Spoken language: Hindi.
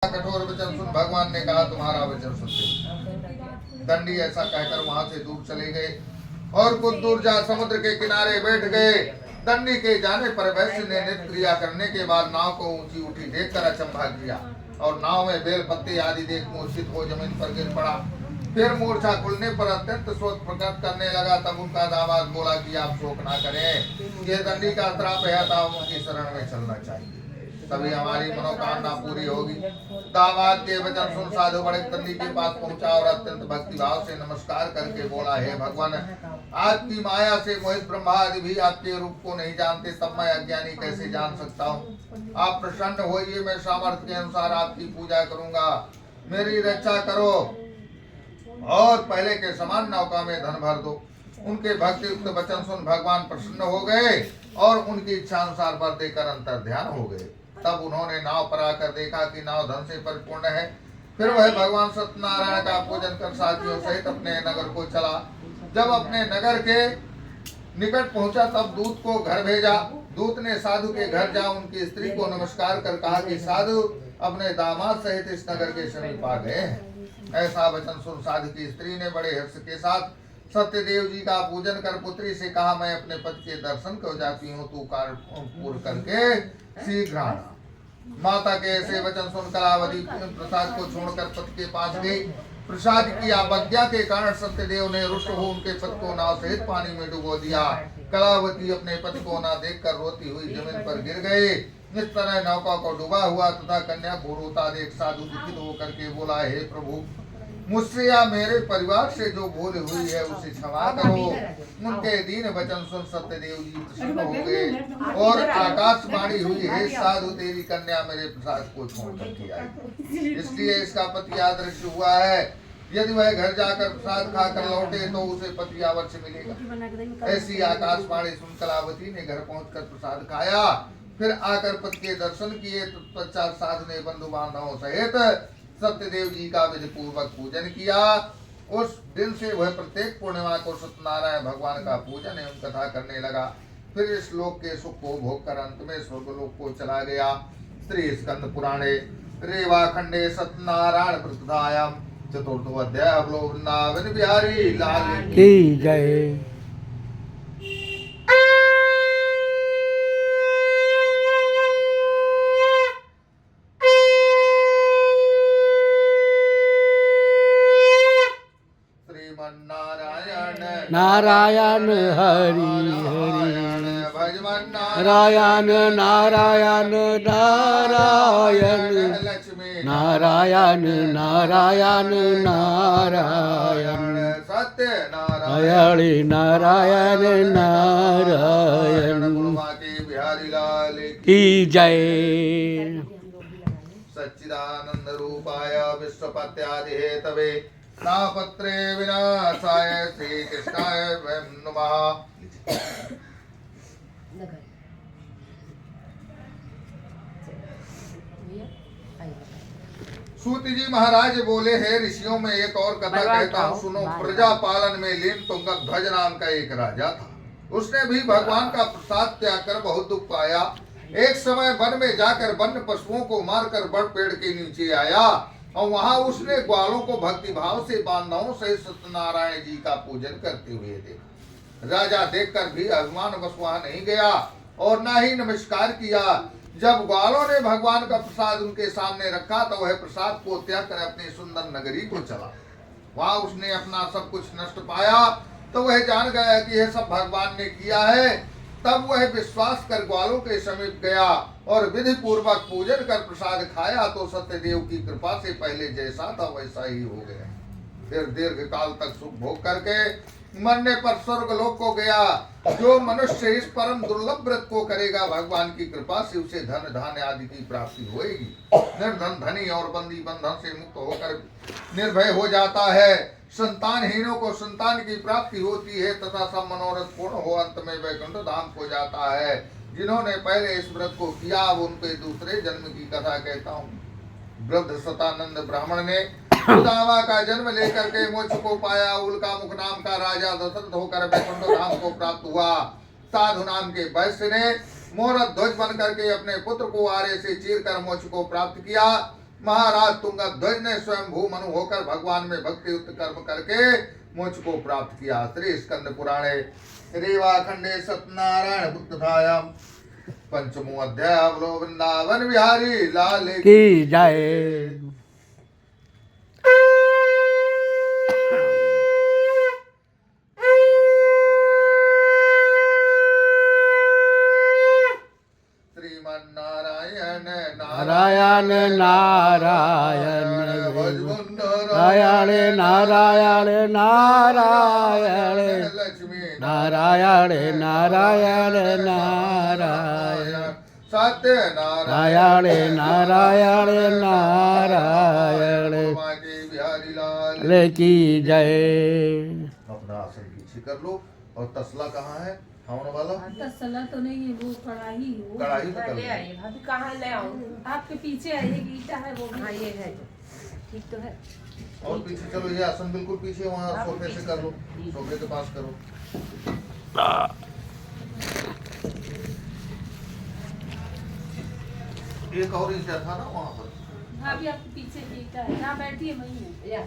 कठोर वचन सुन। भगवान ने कहा तुम्हारा वचन सुनते। दंडी ऐसा कहकर वहां से दूर चले गए और कुछ दूर जा समुद्र के किनारे बैठ गए। दंडी के जाने पर वैश्य ने नृत्य क्रिया करने के बाद नाव को ऊंची उठी देखकर अचंभा किया और नाव में बेल पत्ते आदि देख मूर्छित हो जमीन पर गिर पड़ा। फिर मूर्छा खुलने पर अत्यंत शोक प्रकट करने लगा। तब उनका दामाद बोला कि आप शोक ना करें, ये दंडी का श्राप है, अतः उनकी शरण में चलना चाहिए, तभी हमारी मनोकामना पूरी होगी। दामाद के वचन सुन साधु बड़े दंडी के पास पहुंचा और अत्यंत भक्ति भाव से नमस्कार करके बोला, हे भगवान, आपकी माया से मोहित ब्रह्मा आदि भी आपके रूप को नहीं जानते, तब मैं अज्ञानी कैसे जान सकता हूँ। आप प्रसन्न होइए, मैं सामर्थ्य के अनुसार आपकी पूजा करूंगा, मेरी रक्षा करो और पहले के समान नौका में धन भर दो। उनके भक्ति युक्त वचन सुन भगवान प्रसन्न हो गए और उनकी इच्छा अनुसार वर देकर अंतर ध्यान हो गए। तब उन्होंने नाव पर आकर देखा कि नाव धन से परिपूर्ण है। फिर वह भगवान सत्यनारायण का पूजन कर साथियों सहित अपने नगर को चला। जब अपने नगर के निकट पहुंचा तब दूत को घर भेजा। दूत ने साधु के घर जा उनकी स्त्री को नमस्कार कर कहा कि साधु अपने दामाद सहित इस नगर के समीप आ गए हैं। ऐसा वचन सुन साधु की स्त्री ने बड़े हर्ष के साथ सत्यदेव जी का पूजन कर पुत्री से कहा, मैं अपने पति के दर्शन को जाती हूँ, तू कार्य पूर्ण करके शीघ्र आना। माता के ऐसे वचन सुन कलावती प्रसाद को छोड़कर पति के पास गई। प्रसाद की अवज्ञा के कारण सत्यदेव ने रुष्ट हो उनके पति को नाव सहित पानी में डुबो दिया। कलावती अपने पति को न देखकर रोती हुई जमीन पर गिर गई। इस तरह नौका को डूबा हुआ तथा कन्या को रोता देख साधु दुखित होकर के बोला, हे प्रभु, मुझसे या मेरे परिवार से जो भूल हुई है उसे क्षमा करो। उनके दीन वचन सुन सत्यदेव जी प्रसन्न हो गए और आकाशवाणी हुई, हे साधु, तेरी कन्या मेरे प्रसाद को छोड़ करके आई, इसलिए इसका पति अदृश्य हुआ है। यदि वह घर जाकर प्रसाद खाकर लौटे तो उसे पति अवश्य मिलेगा। ऐसी आकाशवाणी सुन कलावती ने घर पहुंचकर प्रसाद खाया। फिर आकर पति के दर्शन किए। तत्पश्चात साधु ने बंधु बांधवों सहित सत्यदेव जी का विधि पूर्वक पूजन किया। उस दिन से वह प्रत्येक पूर्णिमा को सत्यनारायण भगवान का पूजन एवं कथा करने लगा। फिर इस लोक के सुख को भोग कर अंत में स्वर्गलोक को चला गया। श्री स्कंद पुराणे रेवा खंडे सत्यनारायण प्रतिपदायाम चतुर्थो अध्याय। वृंदावन बिहारी लाल की जय। नारायण हरि हरि नारायण नारायण नारायण नारायण नारायण नारायण सत्य नारायण नारायण नारायण बिहारी लाल की जय। सच्चिदानंद रूपाय विश्वपत्यादि हेतवे तापत्रे विनाशाय श्री कृष्णाय वयं नमः। सूत जी महाराज बोले, हे ऋषियों में एक और कथा कहता हूँ, सुनो। प्रजा पालन में लीन तुंगध्वज नाम का एक राजा था। उसने भी भगवान का प्रसाद त्याग कर बहुत दुख पाया। एक समय वन में जाकर वन्य पशुओं को मारकर बड़ पेड़ के नीचे आया और वहां उसने ग्वालों को भक्ति भाव से बांधवों से सत्यनारायण जी का पूजन करते हुए देखा। राजा देखकर भी अभिमान बस वहां नहीं गया और न ही नमस्कार किया। जब ग्वालों ने भगवान का प्रसाद उनके सामने रखा तो वह प्रसाद को त्याग कर अपनी सुंदर नगरी को चला। वहां उसने अपना सब कुछ नष्ट पाया तो वह जान गया कि यह सब भगवान ने किया है। तब वह विश्वास कर ग्वालों के समीप गया और विधि पूर्वक पूजन कर प्रसाद खाया तो सत्यदेव की कृपा से पहले जैसा था वैसा ही हो गया। फिर दीर्घ काल तक सुख भोग करके मरने पर स्वर्ग लोक को गया। जो मनुष्य इस परम दुर्लभ व्रत को करेगा भगवान की कृपा से उसे धन धान्य आदि की प्राप्ति होगी। निर्धन धनी और बंदी बंधन से मुक्त होकर निर्भय हो जाता है। संतानहीनों को संतान की प्राप्ति होती है तथा सब मनोरथ पूर्ण हो अंत में वैकुंठ धाम को जाता है। जिन्होंने पहले इस व्रत को किया वो उनके दूसरे जन्म की कथा कहता हूँ। वृद्ध सतानंद ब्राह्मण ने सुदामा का जन्म लेकर के मोक्ष को पाया। उल्का मुख नाम का राजा दशरथ होकर वैकुंठ धाम को प्राप्त हुआ। साधु नाम के वैश्य ने मोहरत ध्वज बन करके अपने पुत्र को आरे से चीर कर मोक्ष को प्राप्त किया। महाराज तुंगध्वज ने स्वयं भू मनु होकर भगवान में भक्ति युक्त कर्म करके मुझको प्राप्त किया। श्री स्कंद पुराणे रेवा खंडे सत्यनारायण बुद्धधायाम पंचमो अध्याय बोलो वृंदावन बिहारी लाल की जय। श्रीमन्नारायण नारायण नारायण नारायण नारायण नारायण लक्ष्मी नारायण नारायण नारायण सत्य नारायण नारायण नारायण बिहारी लाल की जय। अपना आसन पीछे कर लो। और तसला कहाँ है खाने वाला? तसला तो नहीं है, वो कढ़ाई है। वो कढ़ाई तो कर ले लो। आइए भाभी, कहाँ ले आऊँ? आपके पीछे है, एक ईटा है वो भी। हाँ ये है, ठीक तो है। और पीछे चलो, ये आसन बिल्कुल पीछे वहाँ सोफे से कर लो, सोफे के पास करो। एक और ईटा था ना वहाँ पर। भाभी आपके पीछे एक ईटा है, जहाँ बैठी है वही है।